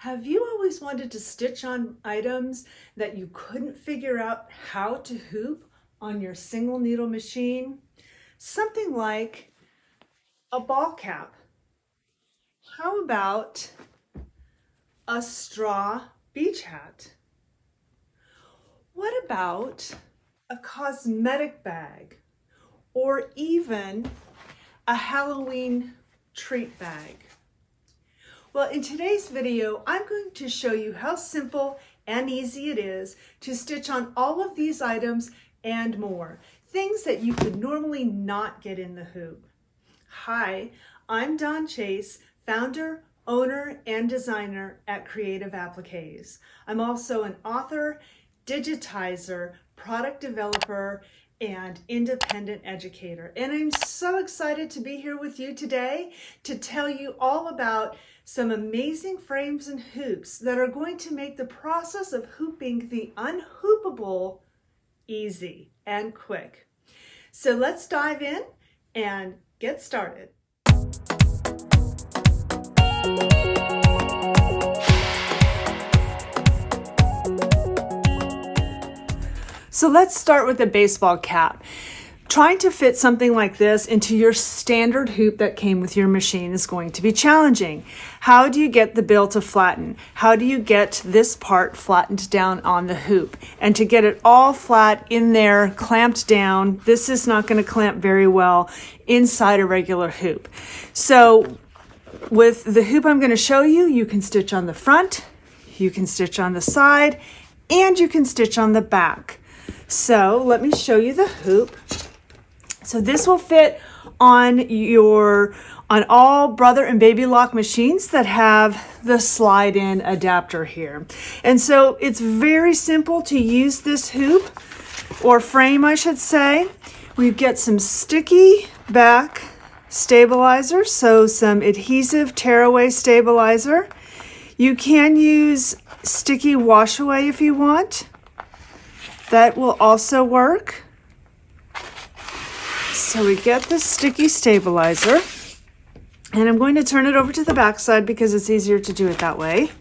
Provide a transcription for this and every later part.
Have you always wanted to stitch on items that you couldn't figure out how to hoop on your single needle machine? Something like a ball cap. How about a straw beach hat? What about a cosmetic bag or even a Halloween treat bag? Well, in today's video, I'm going to show you how simple and easy it is to stitch on all of these items and more, things that you could normally not get in the hoop. Hi, I'm Dawn Chase, founder, owner, and designer at Creative Appliques. I'm also an author, digitizer, product developer, and independent educator. And I'm so excited to be here with you today to tell you all about some amazing frames and hoops that are going to make the process of hooping the unhoopable easy and quick. So let's dive in and get started. So let's start with a baseball cap. Trying to fit something like this into your standard hoop that came with your machine is going to be challenging. How do you get the bill to flatten? How do you get this part flattened down on the hoop? And to get it all flat in there, clamped down, this is not going to clamp very well inside a regular hoop. So with the hoop I'm going to show you, you can stitch on the front, you can stitch on the side, and you can stitch on the back. So let me show you the hoop. So this will fit on all brother and baby lock machines that have the slide in adapter here. And so it's very simple to use this hoop or frame, I should say. We get some sticky back stabilizer, so some adhesive tearaway stabilizer. You can use sticky wash away if you want. That will also work. So we get the sticky stabilizer, and I'm going to turn it over to the back side because it's easier to do it that way.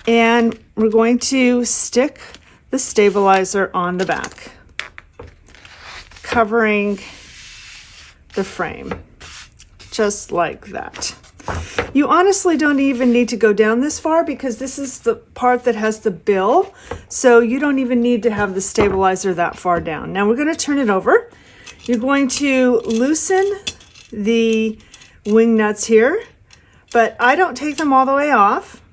And we're going to stick the stabilizer on the back, covering the frame, just like that. You honestly don't even need to go down this far because this is the part that has the bill, so you don't even need to have the stabilizer that far down. Now we're going to turn it over. You're going to loosen the wing nuts here, but I don't take them all the way off.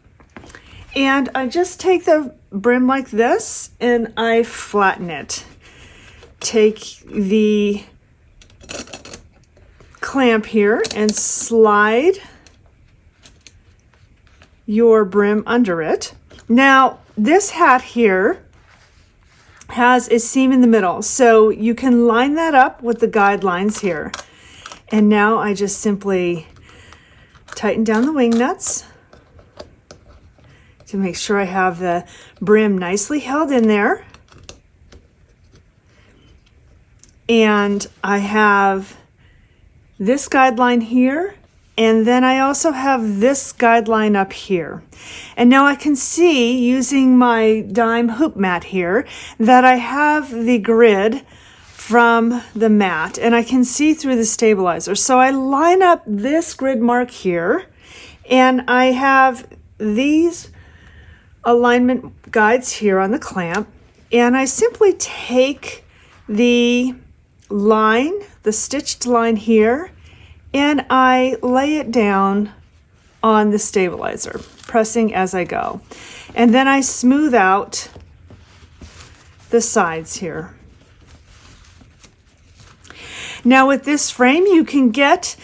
And I just take the brim like this and I flatten it. Take the clamp here and slide your brim under it. Now, this hat here has a seam in the middle, so you can line that up with the guidelines here. And now I just simply tighten down the wing nuts to make sure I have the brim nicely held in there. And I have this guideline here, and then I also have this guideline up here. And now I can see, using my dime hoop mat here, that I have the grid from the mat, and I can see through the stabilizer. So I line up this grid mark here, and I have these alignment guides here on the clamp, and I simply take the line, the stitched line here, and I lay it down on the stabilizer, pressing as I go. And then I smooth out the sides here. Now with this frame, you can get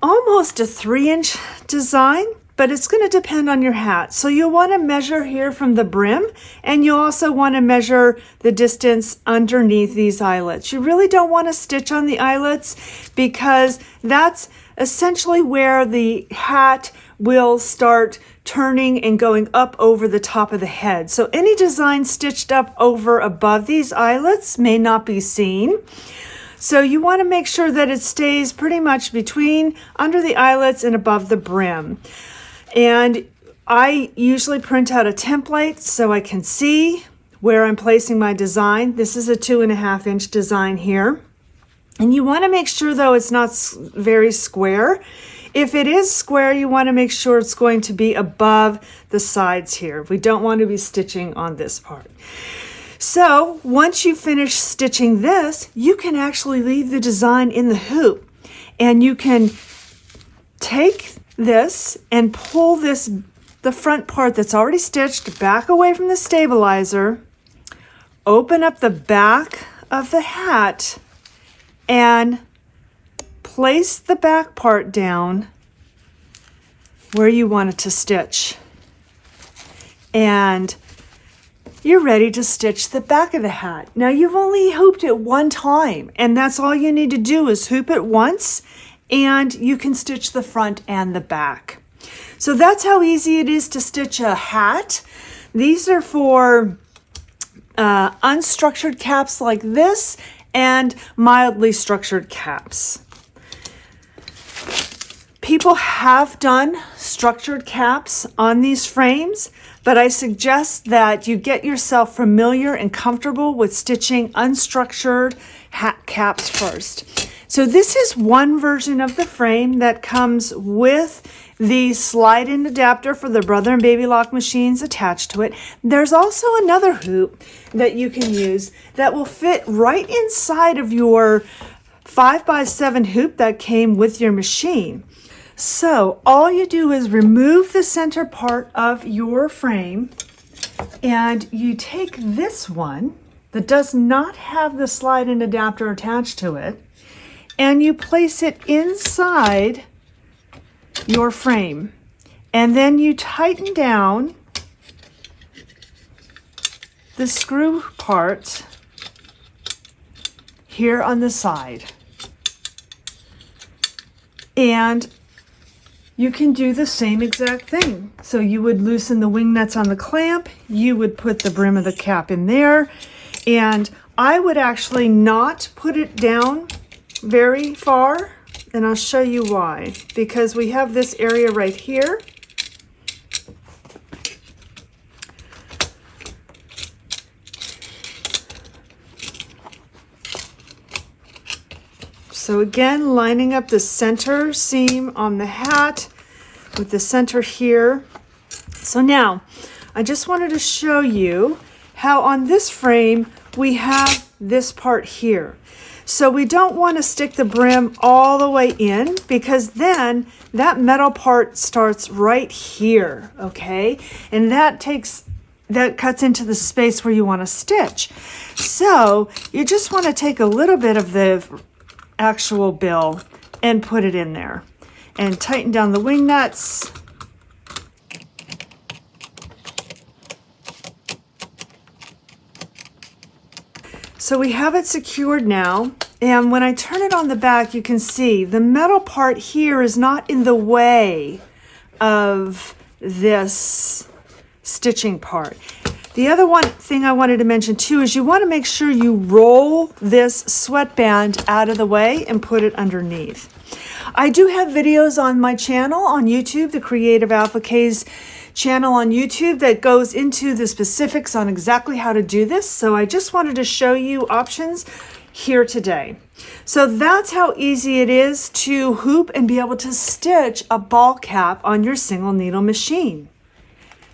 almost a 3-inch design, but it's going to depend on your hat. So you'll want to measure here from the brim, and you'll also want to measure the distance underneath these eyelets. You really don't want to stitch on the eyelets because that's essentially where the hat will start turning and going up over the top of the head. So any design stitched up over above these eyelets may not be seen. So you want to make sure that it stays pretty much between under the eyelets and above the brim. And I usually print out a template so I can see where I'm placing my design. This is a 2.5 inch design here. And you want to make sure though it's not very square. If it is square, you want to make sure it's going to be above the sides here. We don't want to be stitching on this part. So once you finish stitching this, you can actually leave the design in the hoop, and you can take this and pull the front part that's already stitched back away from the stabilizer, open up the back of the hat, and place the back part down where you want it to stitch. And you're ready to stitch the back of the hat. Now you've only hooped it one time, and that's all you need to do is hoop it once, and you can stitch the front and the back. So that's how easy it is to stitch a hat. These are for unstructured caps like this and mildly structured caps. People have done structured caps on these frames, but I suggest that you get yourself familiar and comfortable with stitching unstructured hat caps first. So this is one version of the frame that comes with the slide-in adapter for the brother and baby lock machines attached to it. There's also another hoop that you can use that will fit right inside of your 5x7 hoop that came with your machine. So all you do is remove the center part of your frame, and you take this one that does not have the slide-in adapter attached to it, and you place it inside your frame. And then you tighten down the screw part here on the side. And you can do the same exact thing. So you would loosen the wing nuts on the clamp, you would put the brim of the cap in there, and I would actually not put it down very far, and I'll show you why. Because we have this area right here. So again, lining up the center seam on the hat with the center here. So now, I just wanted to show you how on this frame we have this part here. So we don't want to stick the brim all the way in, because then that metal part starts right here, okay? And that cuts into the space where you want to stitch. So you just want to take a little bit of the actual bill and put it in there and tighten down the wing nuts. So we have it secured now, and when I turn it on the back, you can see the metal part here is not in the way of this stitching part. The other one thing I wanted to mention too is you want to make sure you roll this sweatband out of the way and put it underneath. I do have videos on my channel on YouTube, the Creative Appliques channel on YouTube, that goes into the specifics on exactly how to do this. So I just wanted to show you options here today. So that's how easy it is to hoop and be able to stitch a ball cap on your single needle machine.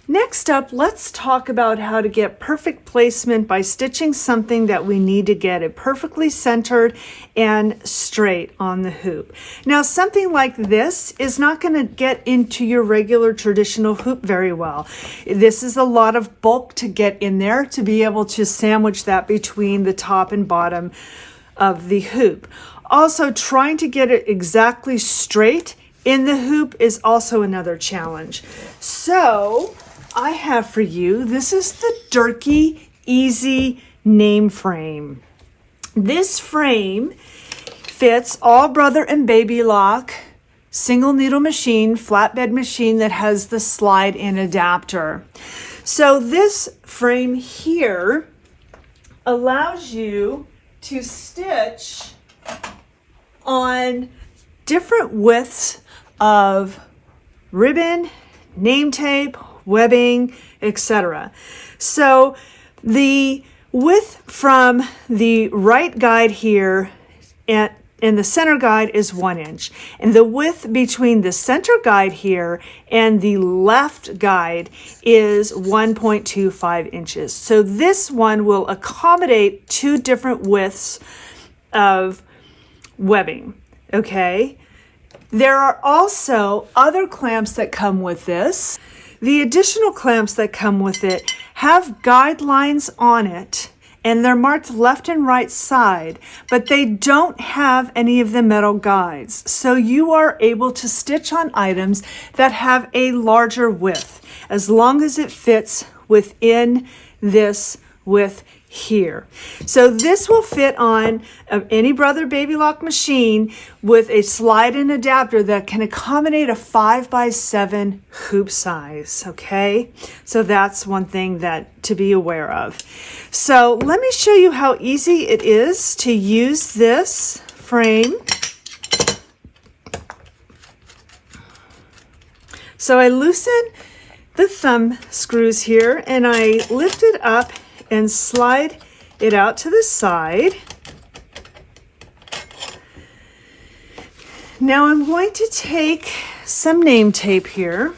Next up, let's talk about how to get perfect placement by stitching something that we need to get it perfectly centered and straight on the hoop. Now, something like this is not going to get into your regular traditional hoop very well. This is a lot of bulk to get in there to be able to sandwich that between the top and bottom of the hoop. Also, trying to get it exactly straight in the hoop is also another challenge. So I have for you, this is the Durkee Easy name frame. This frame fits all brother and baby lock single needle machine, flatbed machine that has the slide-in adapter. So this frame here allows you to stitch on different widths of ribbon, name tape, webbing, etc. So the width from the right guide here and the center guide is 1 inch. And the width between the center guide here and the left guide is 1.25 inches. So this one will accommodate 2 different widths of webbing, okay? There are also other clamps that come with this. The additional clamps that come with it have guidelines on it, and they're marked left and right side, but they don't have any of the metal guides. So you are able to stitch on items that have a larger width, as long as it fits within this width here. So this will fit on any Brother Baby Lock machine with a slide-in adapter that can accommodate a 5x7 hoop size, okay? So that's one thing that to be aware of. So let me show you how easy it is to use this frame. So I loosen the thumb screws here and I lift it up and slide it out to the side. Now I'm going to take some name tape here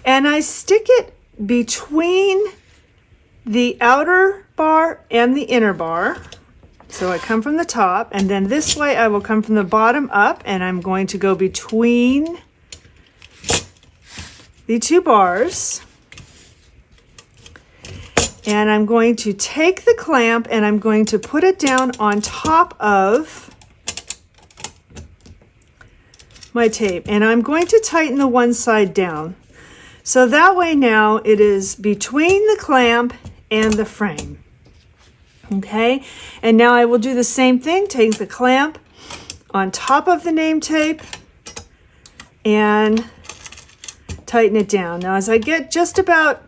and I stick it between the outer bar and the inner bar. So I come from the top, and then this way I will come from the bottom up, and I'm going to go between the 2 bars. And I'm going to take the clamp and I'm going to put it down on top of my tape. And I'm going to tighten the one side down. So that way now it is between the clamp and the frame. Okay, and now I will do the same thing. Take the clamp on top of the name tape and tighten it down. Now as I get just about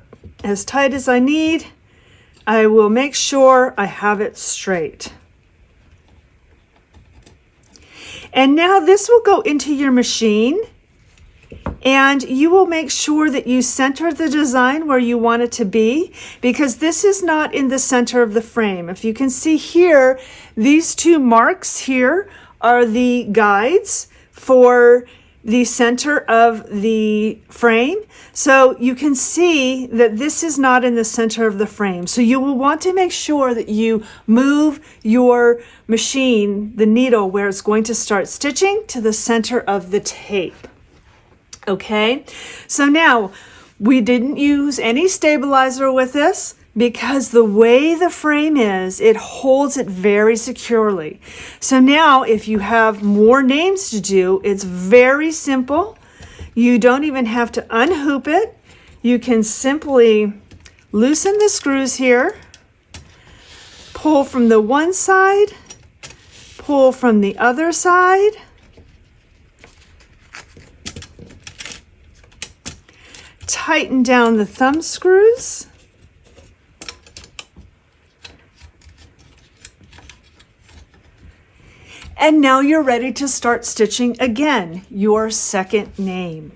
as tight as I need, I will make sure I have it straight. And now this will go into your machine, and you will make sure that you center the design where you want it to be, because this is not in the center of the frame. If you can see here, these 2 marks here are the guides for the center of the frame. So you can see that this is not in the center of the frame. So you will want to make sure that you move your machine, the needle where it's going to start stitching, to the center of the tape. Okay, so now we didn't use any stabilizer with this because the way the frame is, it holds it very securely. So now if you have more names to do, it's very simple. You don't even have to unhoop it. You can simply loosen the screws here, pull from the one side, pull from the other side, tighten down the thumb screws, and now you're ready to start stitching again your second name.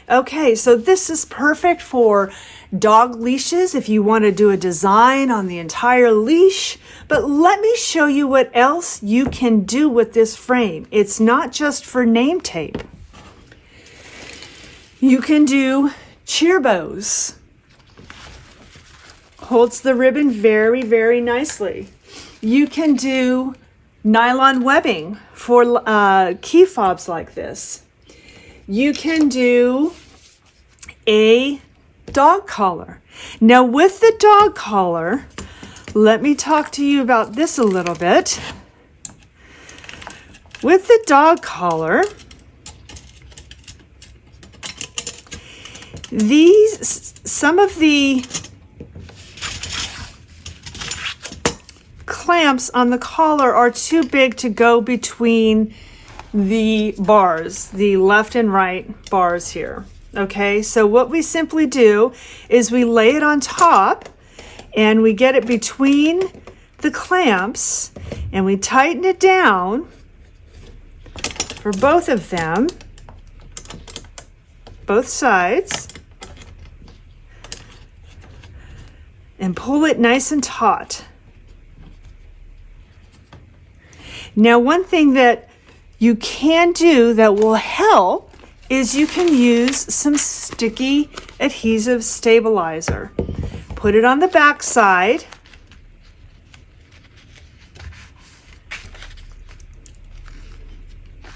Okay, so this is perfect for dog leashes if you want to do a design on the entire leash. But let me show you what else you can do with this frame. It's not just for name tape. You can do cheer bows. Holds the ribbon very, very nicely. You can do nylon webbing for key fobs like this. You can do a dog collar. Now with the dog collar, let me talk to you about this a little bit. With the dog collar, some of the clamps on the collar are too big to go between the bars, the left and right bars here. Okay, so what we simply do is we lay it on top and we get it between the clamps and we tighten it down for both of them, both sides. and pull it nice and taut. Now, one thing that you can do that will help is you can use some sticky adhesive stabilizer. Put it on the back side.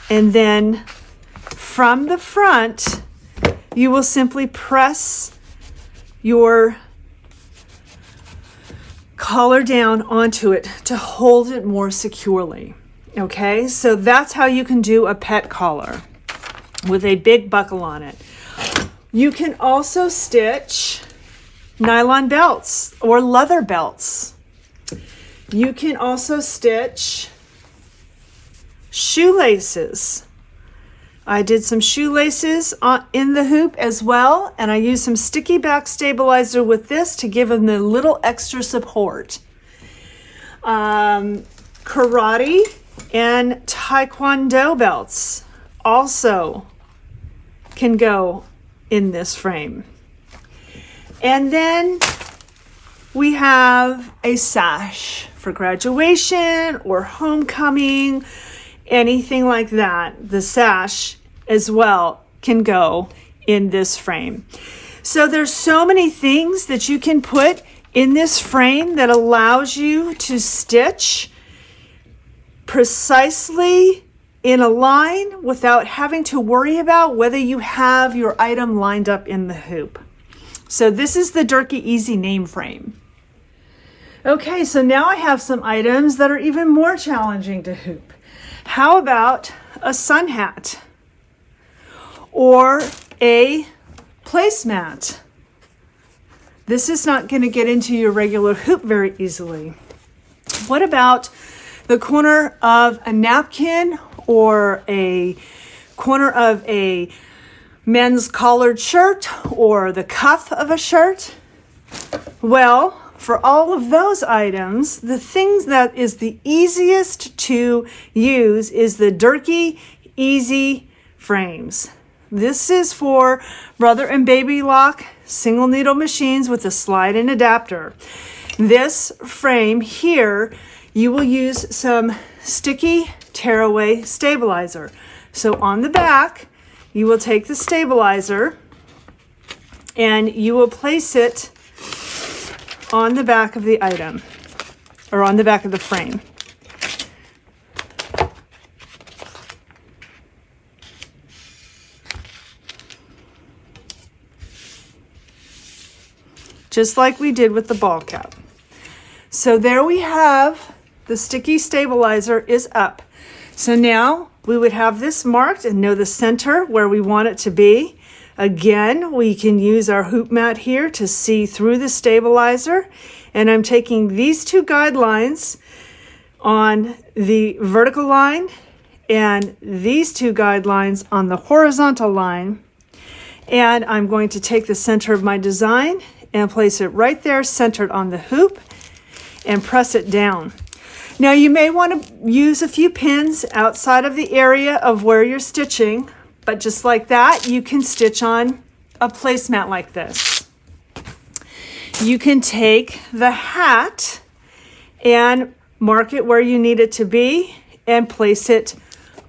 And then from the front, you will simply press your collar down onto it to hold it more securely. Okay, so that's how you can do a pet collar with a big buckle on it. You can also stitch nylon belts or leather belts. You can also stitch shoelaces. I did some shoelaces in the hoop as well, and I used some sticky back stabilizer with this to give them a little extra support. Karate and taekwondo belts also can go in this frame. And then we have a sash for graduation or homecoming, anything like that. The sash as well can go in this frame. So there's so many things that you can put in this frame that allows you to stitch precisely in a line without having to worry about whether you have your item lined up in the hoop. So this is the Durkee Easy name frame. Okay, so now I have some items that are even more challenging to hoop. How about a sun hat or a placemat? This is not going to get into your regular hoop very easily. What about the corner of a napkin or a corner of a men's collared shirt or the cuff of a shirt? Well, for all of those items, the things that is the easiest to use is the Durkee Easy frames. This is for brother and baby lock single needle machines with a slide and adapter. This frame here, you will use some sticky tearaway stabilizer. So on the back, you will take the stabilizer and you will place it on the back of the item or on the back of the frame. Just like we did with the ball cap. So there we have the sticky stabilizer is up. So now we would have this marked and know the center where we want it to be. Again, we can use our hoop mat here to see through the stabilizer. And I'm taking these two guidelines on the vertical line and these two guidelines on the horizontal line. And I'm going to take the center of my design and place it right there centered on the hoop and press it down. Now you may want to use a few pins outside of the area of where you're stitching, but just like that, you can stitch on a placemat like this. You can take the hat and mark it where you need it to be and place it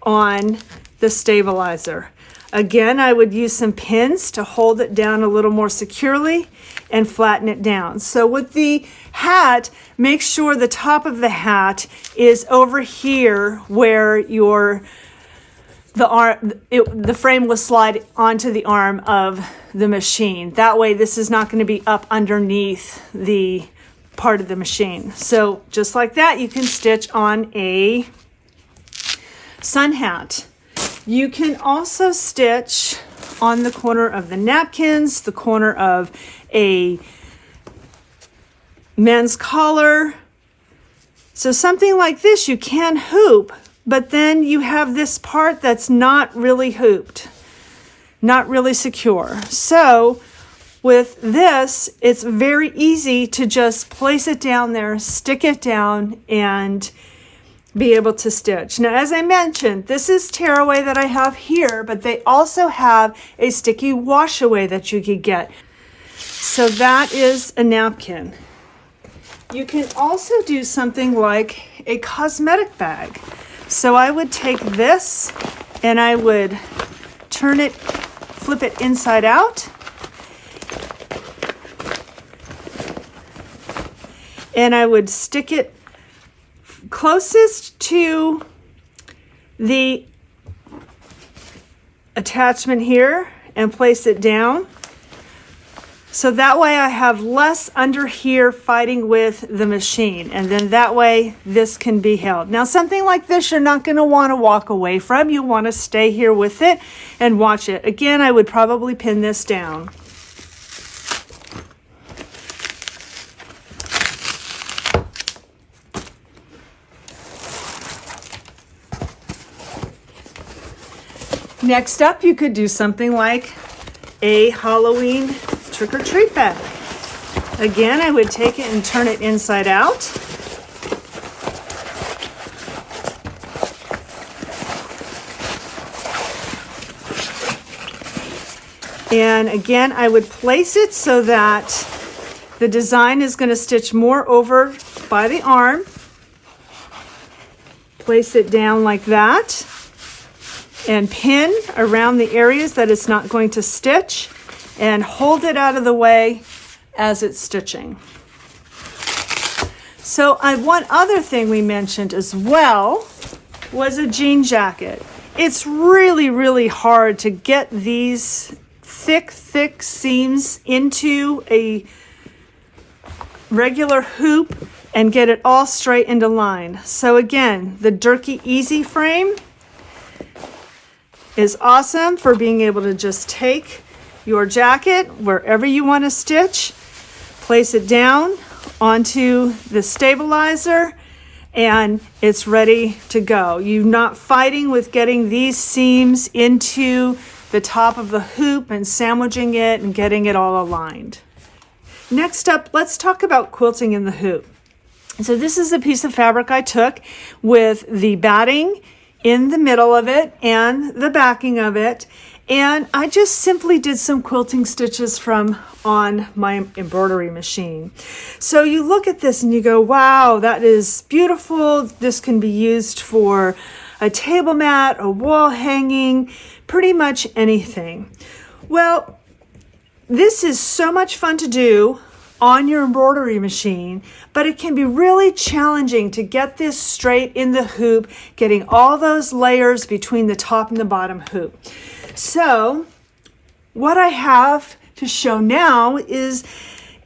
on the stabilizer. Again, I would use some pins to hold it down a little more securely and flatten it down. So with the hat, make sure the top of the hat is over here where the frame will slide onto the arm of the machine. That way this is not going to be up underneath the part of the machine. So just like that, you can stitch on a sun hat. You can also stitch on the corner of the napkins, the corner of a men's collar. So something like this you can hoop, but then you have this part that's not really hooped, not really secure. So with this, it's very easy to just place it down there, stick it down, and be able to stitch. Now, as I mentioned, this is tearaway that I have here, but they also have a sticky wash away that you could get. So that is a napkin. You can also do something like a cosmetic bag. So I would take this and I would turn it, flip it inside out. And I would stick it closest to the attachment here and place it down. So that way I have less under here fighting with the machine, and then that way this can be held. Now something like this you're not going to want to walk away from. You want to stay here with it and watch it. Again, I would probably pin this down. Next up, you could do something like a Halloween trick-or-treat bag. Again, I would take it and turn it inside out. And again, I would place it so that the design is going to stitch more over by the arm. Place it down like that and pin around the areas that it's not going to stitch and hold it out of the way as it's stitching. So one other thing we mentioned as well was a jean jacket. It's really, really hard to get these thick seams into a regular hoop and get it all straight into line. So again, the Durkee Easy frame is awesome for being able to just take your jacket wherever you want to stitch, place it down onto the stabilizer, and it's ready to go. You're not fighting with getting these seams into the top of the hoop and sandwiching it and getting it all aligned. Next up, let's talk about quilting in the hoop. So this is a piece of fabric I took with the batting in the middle of it and the backing of it, and I just simply did some quilting stitches on my embroidery machine. So you look at this and you go, wow, that is beautiful. This can be used for a table mat, a wall hanging, pretty much anything. Well, this is so much fun to do on your embroidery machine, but it can be really challenging to get this straight in the hoop, getting all those layers between the top and the bottom hoop. So what I have to show now is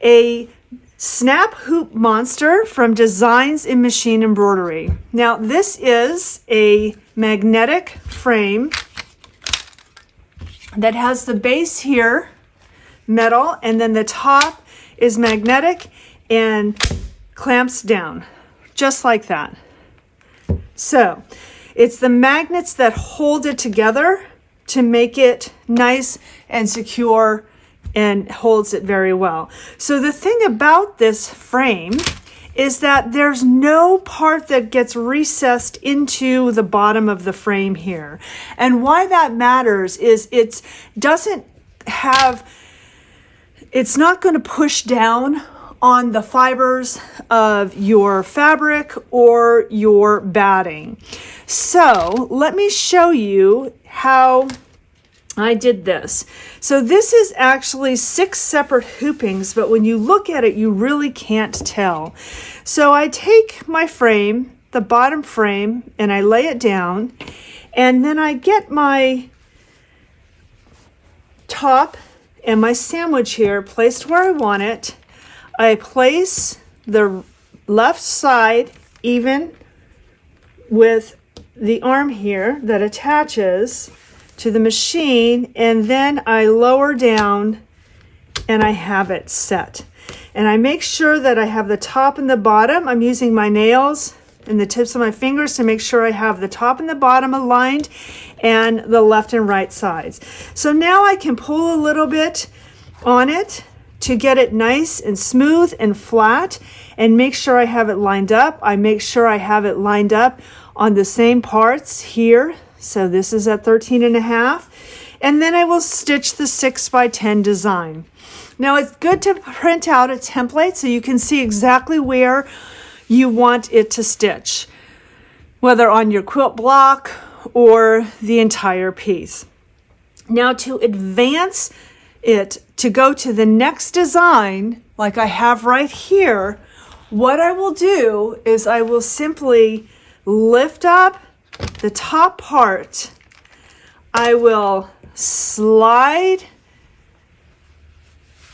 a snap hoop monster from Designs in Machine Embroidery. Now this is a magnetic frame that has the base here, metal, and then the top is magnetic and clamps down, just like that. So it's the magnets that hold it together to make it nice and secure and holds it very well. So the thing about this frame is that there's no part that gets recessed into the bottom of the frame here. And why that matters is it's not going to push down on the fibers of your fabric or your batting. So let me show you how I did this. So this is actually 6 separate hoopings, but when you look at it, you really can't tell. So I take my frame, the bottom frame, and I lay it down, and then I get my top and my sandwich here placed where I want it. I place the left side even with the arm here that attaches to the machine, and then I lower down and I have it set. And I make sure that I have the top and the bottom. I'm using my nails and the tips of my fingers to make sure I have the top and the bottom aligned and the left and right sides. So now I can pull a little bit on it to get it nice and smooth and flat and make sure I have it lined up. I make sure I have it lined up on the same parts here. So this is at 13.5. And then I will stitch the 6 by 10 design. Now it's good to print out a template so you can see exactly where you want it to stitch, whether on your quilt block or the entire piece. Now to advance it to go to the next design, like I have right here, what I will do is I will simply lift up the top part. I will slide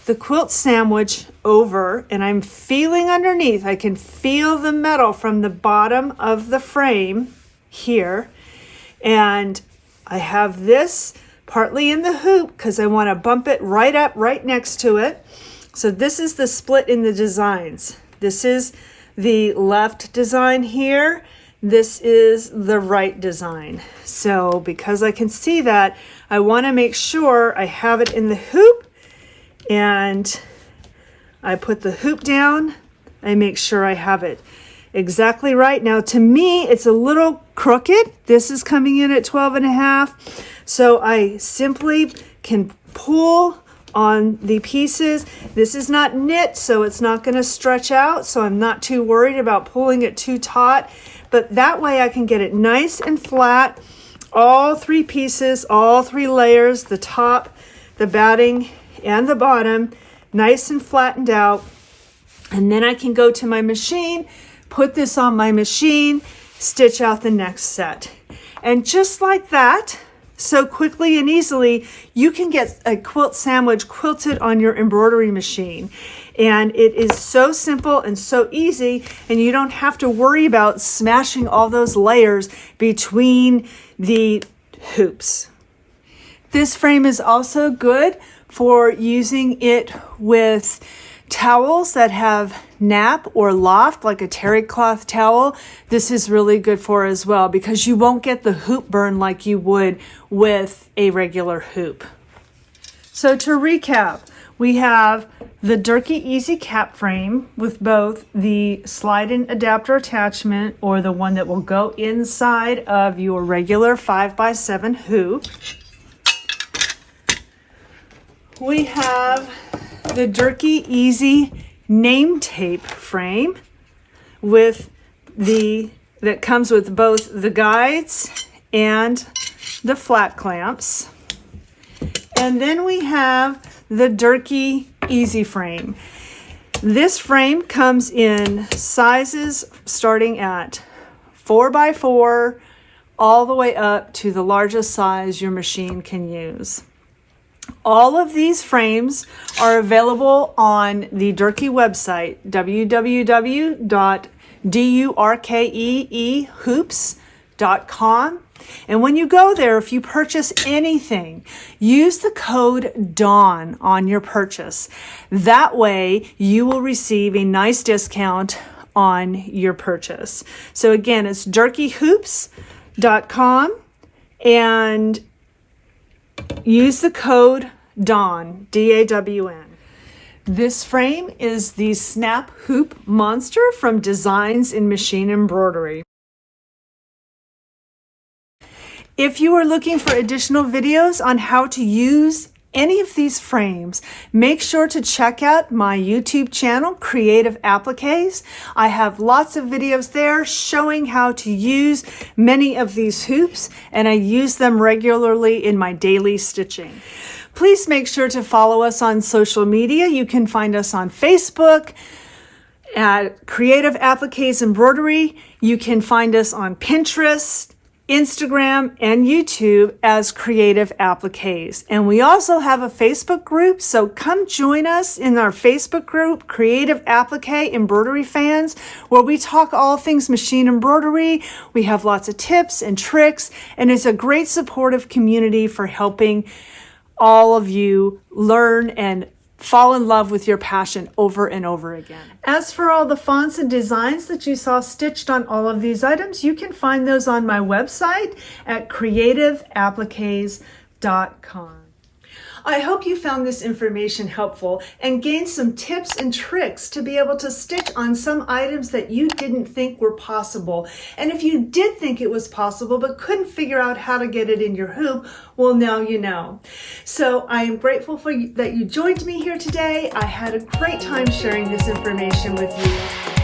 the quilt sandwich over, and I'm feeling underneath. I can feel the metal from the bottom of the frame here. And I have this partly in the hoop because I want to bump it right up right next to it. So this is the split in the designs. This is the left design here. This is the right design. So because I can see that, I want to make sure I have it in the hoop, and I put the hoop down. I make sure I have it exactly right. Now to me, it's a little crooked. This is coming in at 12.5. So I simply can pull on the pieces. This is not knit, so it's not going to stretch out. So I'm not too worried about pulling it too taut, but that way I can get it nice and flat. All three pieces, all three layers, the top, the batting, and the bottom, nice and flattened out. And then I can go to my machine, put this on my machine, stitch out the next set. And just like that, so quickly and easily, you can get a quilt sandwich quilted on your embroidery machine. And it is so simple and so easy, and you don't have to worry about smashing all those layers between the hoops. This frame is also good for using it with towels that have nap or loft, like a terry cloth towel. This is really good for as well because you won't get the hoop burn like you would with a regular hoop. So to recap, we have the Durkee Easy Cap Frame with both the slide-in adapter attachment, or the one that will go inside of your regular 5x7 hoop. We have the Durkee Easy Name Tape Frame that comes with both the guides and the flat clamps. And then we have the Durkee Easy Frame. This frame comes in sizes starting at 4x4 all the way up to the largest size your machine can use. All of these frames are available on the Durkee website, www.durkeehoops.com. And when you go there, if you purchase anything, use the code DAWN on your purchase. That way, you will receive a nice discount on your purchase. So again, it's durkeehoops.com, and use the code DAWN, D-A-W-N. This frame is the Snap Hoop Monster from Designs in Machine Embroidery. If you are looking for additional videos on how to use any of these frames, make sure to check out my YouTube channel, Creative Appliques. I have lots of videos there showing how to use many of these hoops, and I use them regularly in my daily stitching. Please make sure to follow us on social media. You can find us on Facebook at Creative Appliques Embroidery. You can find us on Pinterest, Instagram, and YouTube as Creative Appliques. And we also have a Facebook group, so come join us in our Facebook group, Creative Applique Embroidery Fans, where we talk all things machine embroidery. We have lots of tips and tricks, and it's a great supportive community for helping all of you learn and fall in love with your passion over and over again. As for all the fonts and designs that you saw stitched on all of these items, you can find those on my website at creativeappliques.com. I hope you found this information helpful and gained some tips and tricks to be able to stitch on some items that you didn't think were possible. And if you did think it was possible but couldn't figure out how to get it in your hoop, well, now you know. So I am grateful that you joined me here today. I had a great time sharing this information with you.